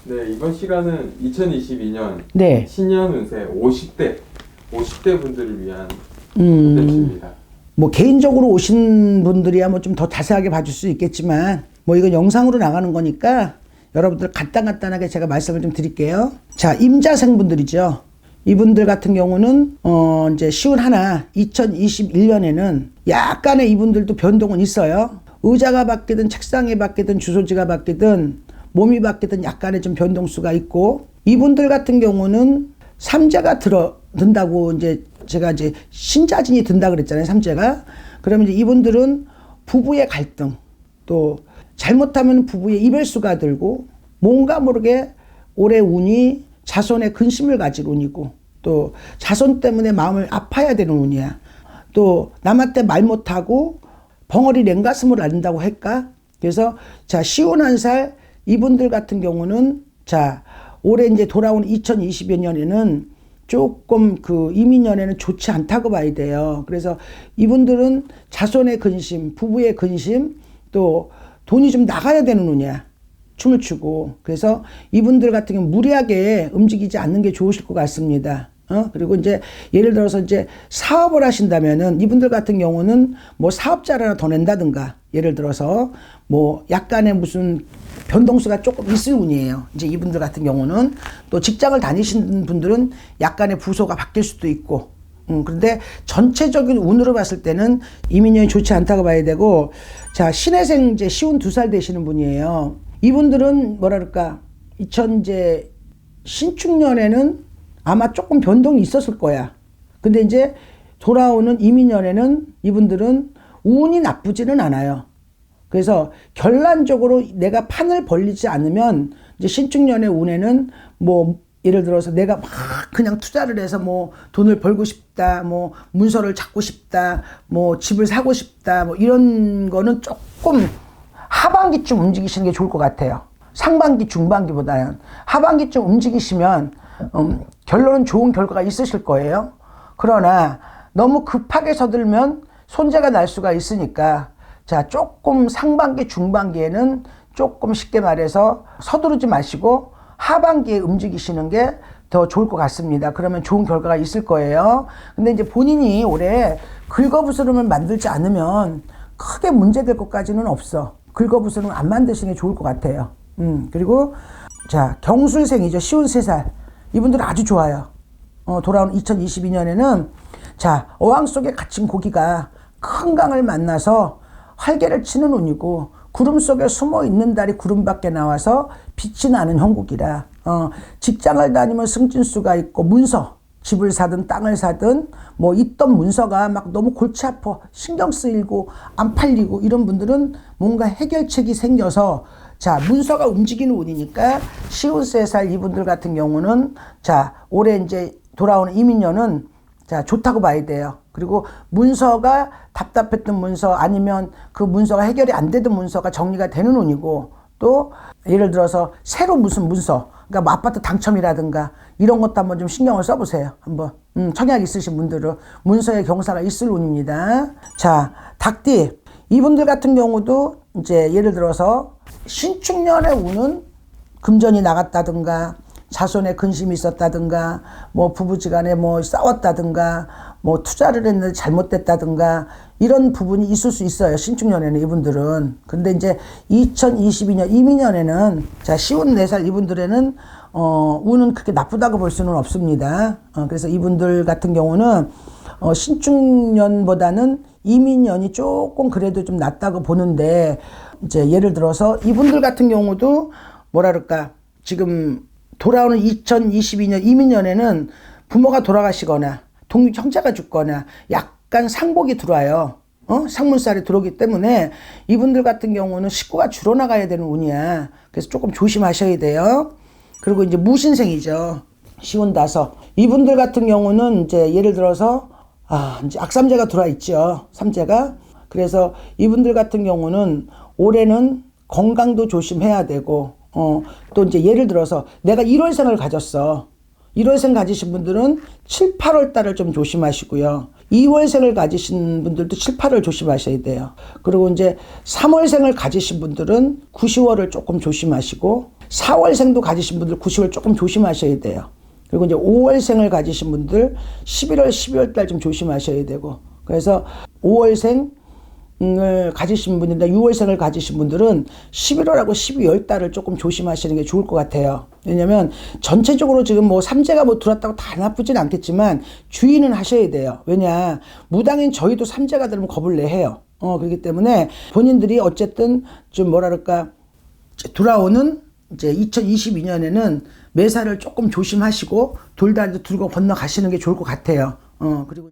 네, 이번 시간은 2022년 네. 신년 운세 50대 분들을 위한 콘텐츠입니다. 뭐 개인적으로 오신 분들이야 뭐 좀 더 자세하게 봐줄 수 있겠지만 뭐 이건 영상으로 나가는 거니까 여러분들 간단하게 제가 말씀을 좀 드릴게요. 자, 임자생 분들이죠. 이분들 같은 경우는 이제 시운 하나 2021년에는 약간의 이분들도 변동은 있어요. 의자가 바뀌든 책상이 바뀌든 주소지가 바뀌든 몸이 바뀌든 약간의 좀 변동수가 있고, 이분들 같은 경우는 삼재가 든다고 이제 제가 이제 신자진이 든다 그랬잖아요. 삼재가. 그러면 이제 이분들은 부부의 갈등, 또 잘못하면 부부의 이별수가 들고, 뭔가 모르게 올해 운이 자손의 근심을 가질 운이고, 또 자손 때문에 마음을 아파야 되는 운이야. 또 남한테 말 못하고 벙어리 냉가슴을 앓는다고 할까? 그래서 자, 시운 한 살 이분들 같은 경우는 자, 올해 이제 돌아온 2020년에는 조금 그 이민년에는 좋지 않다고 봐야 돼요. 그래서 이분들은 자손의 근심, 부부의 근심, 또 돈이 좀 나가야 되는 운이야. 춤을 추고. 그래서 이분들 같은 경우 무리하게 움직이지 않는 게 좋으실 것 같습니다. 그리고 이제 예를 들어서 이제 사업을 하신다면은 이분들 같은 경우는 뭐 사업자를 하나 더 낸다든가, 예를 들어서 뭐 약간의 무슨 변동수가 조금 있을 운이에요. 이제 이분들 같은 경우는 또 직장을 다니시는 분들은 약간의 부서가 바뀔 수도 있고, 그런데 전체적인 운으로 봤을 때는 이민년이 좋지 않다고 봐야 되고, 자, 신해생 이제 시운 2살 되시는 분이에요. 이분들은 뭐라 그럴까, 이제 신축년에는 아마 조금 변동이 있었을 거야. 근데 이제 돌아오는 이민년에는 이분들은 운이 나쁘지는 않아요. 그래서 결론적으로 내가 판을 벌리지 않으면 이제 신축년의 운에는 뭐 예를 들어서 내가 막 그냥 투자를 해서 뭐 돈을 벌고 싶다, 뭐 문서를 찾고 싶다, 뭐 집을 사고 싶다, 뭐 이런 거는 조금 하반기쯤 움직이시는 게 좋을 것 같아요. 상반기, 중반기보다는 하반기쯤 움직이시면 결론은 좋은 결과가 있으실 거예요. 그러나 너무 급하게 서들면 손재가 날 수가 있으니까, 자, 조금 상반기, 중반기에는 조금 쉽게 말해서 서두르지 마시고 하반기에 움직이시는 게 더 좋을 것 같습니다. 그러면 좋은 결과가 있을 거예요. 근데 이제 본인이 올해 긁어부스럼을 만들지 않으면 크게 문제될 것까지는 없어. 긁어부스럼 안 만드시는 게 좋을 것 같아요. 그리고 자, 경술생이죠. 시운 3살. 이분들은 아주 좋아요. 돌아온 2022년에는 자, 어항 속에 갇힌 고기가 큰 강을 만나서 활개를 치는 운이고, 구름 속에 숨어 있는 달이 구름 밖에 나와서 빛이 나는 형국이라, 직장을 다니면 승진수가 있고, 문서, 집을 사든 땅을 사든 뭐 있던 문서가 막 너무 골치 아파, 신경 쓰이고 안 팔리고, 이런 분들은 뭔가 해결책이 생겨서 자, 문서가 움직이는 운이니까 시운 3살 이분들 같은 경우는 자, 올해 이제 돌아오는 이민년은 자, 좋다고 봐야 돼요. 그리고 문서가 답답했던 문서, 아니면 그 문서가 해결이 안 되던 문서가 정리가 되는 운이고, 또 예를 들어서 새로 무슨 문서, 그러니까 뭐 아파트 당첨이라든가 이런 것도 한번 좀 신경을 써보세요. 한번 청약 있으신 분들은 문서의 경사가 있을 운입니다. 자, 닭띠 이분들 같은 경우도 이제 예를 들어서 신축년의 운은 금전이 나갔다든가, 자손의 근심이 있었다든가, 뭐 부부지간에 뭐 싸웠다든가, 뭐 투자를 했는데 잘못됐다든가, 이런 부분이 있을 수 있어요. 신축년에는 이분들은. 근데 이제 2022년 이민년에는 자, 시운 4살 이분들에는 운은 그렇게 나쁘다고 볼 수는 없습니다. 그래서 이분들 같은 경우는 신축년보다는 이민년이 조금 그래도 좀 낫다고 보는데, 이제 예를 들어서 이분들 같은 경우도 뭐라 그럴까, 지금 돌아오는 2022년 이민년에는 부모가 돌아가시거나 동육 형제가 죽거나 약간 상복이 들어와요. 상문살이 들어오기 때문에 이분들 같은 경우는 식구가 줄어나가야 되는 운이야. 그래서 조금 조심하셔야 돼요. 그리고 이제 무신생이죠. 시운 5. 이분들 같은 경우는 이제 예를 들어서 이제 악삼재가 들어와 있죠. 삼재가. 그래서 이분들 같은 경우는 올해는 건강도 조심해야 되고, 또 이제 예를 들어서 내가 1월생을 가졌어. 1월생 가지신 분들은 7, 8월 달을 좀 조심하시고요. 2월생을 가지신 분들도 7, 8월 조심하셔야 돼요. 그리고 이제 3월생을 가지신 분들은 9, 10월을 조금 조심하시고, 4월생도 가지신 분들 90월 조금 조심하셔야 돼요. 그리고 이제 5월생을 가지신 분들 11월, 12월 달 좀 조심하셔야 되고. 그래서 5월생을 가지신 분들이나 6월생을 가지신 분들은 11월하고 12월 달을 조금 조심하시는 게 좋을 것 같아요. 왜냐면 전체적으로 지금 뭐 삼재가 뭐 들어왔다고 다 나쁘진 않겠지만 주의는 하셔야 돼요. 왜냐, 무당인 저희도 삼재가 들으면 겁을 내해요. 그렇기 때문에 본인들이 어쨌든 좀 뭐랄까 돌아오는 이제 2022년에는 매사를 조금 조심하시고 돌다리도 들고 건너가시는 게 좋을 것 같아요. 그리고